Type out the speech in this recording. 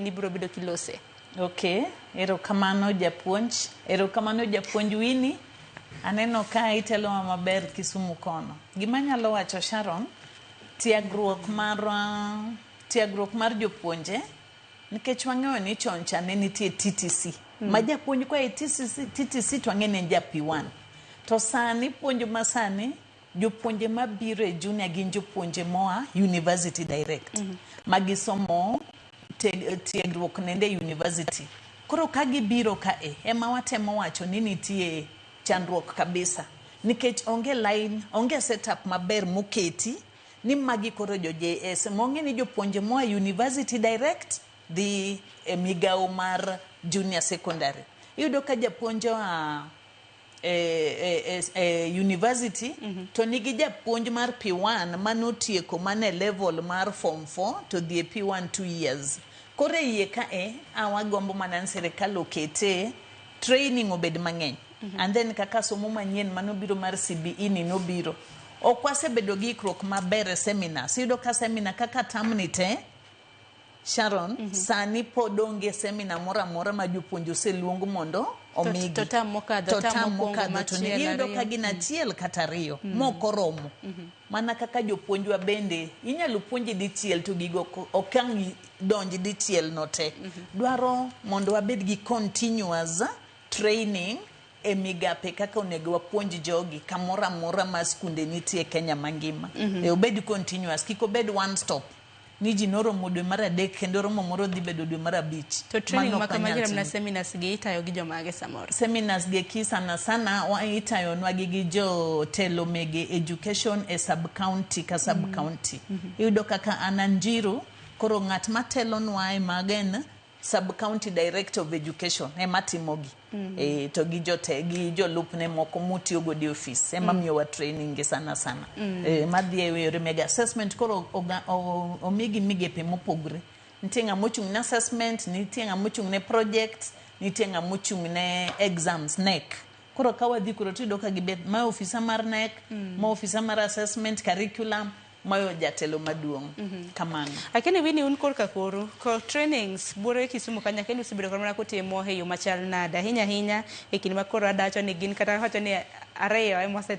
ni biro bedo kilose. Okay, erokamano japuonj Winnie. Aneno ka itelo maber Kisumu kono. Gima nyalo wacho Sharon, tiegruok mar jopuonje nikech wang'eyo ni chon cha ne nitie TTC. Ma japuonj kwa TTC to ang'e ne ja P1. To sani puonj masani jopuonje mabiro e junior gin jopuonje moa university direct. Magisomo tiegruok nende university. Koro ka gibiro kae ema watemo wacho ni nitie chandruok kabisa. Nikech onge line, onge setup maber moketi ni magi koro jo JS. Monge ni jopuonje moa university direct dhi migao mar junior secondary. Iyudo ka japuonjo university to nigi japuonj mar P1 manotieko mane level mar form 4 to dhi P1 2 years. Kore iye kae awagombo mana serikal okete training obed mang'eny. And then kaka somo manyien manobiro mar CBE ni nobiro. Okwasebedo gi ikruok maber seminar. Iyudo ka seminar kaka tamni te Sharon, sani podonge seminar mora ma jopuonjo seluong mondo omigi. Totam mokadho to ne iyudo ka gina achiel kata ariyo mokoromo. Mana kaka jopuonjwa bende inyalo puonji dichiel to gigo okang' donji dichiel no te. Dwaro mondo wabed gi continuous training e migape kaka onego wapuonj jogi kamora ma skunde nitie Kenya mangima. Obed continuous, kik obed one stop. Ni ji noromo dwe mar 3 kendo romo moro dhi bedo dwe mar 5. To training makamagi na seminars gi itayo gi jomage samoro. Seminars gi kisana sana wa itayo nwagi gi jo telo mege education e sub county ka sub county. Iyudo kaka Ananjiru koro ng'at matelo nwa e magen sub county director of education ema timogi. To gi jolupne moko mutiyo go di office ema miyo wa training gi sana. Madhi e yore mega assessment koro omigi migepe mopogre. Nitie ng'ama ochung' ne assessment, nitie ng'ama ochung' ne project, nitie ng'ama ochung' ne exams NEC. Koro ka wadhi kuro tiyudo ka gibet ma ofisa mar NEC, ma ofisa mar assessment curriculum, mayo jatelo maduong'. Kamano. Lakini Winnie un korka koro ko trainings bore Kisumu kanya kendo usibedo kama kotimo heyo machal nada hinya e kinde makoro adacho ni gin kata wacho ni areyo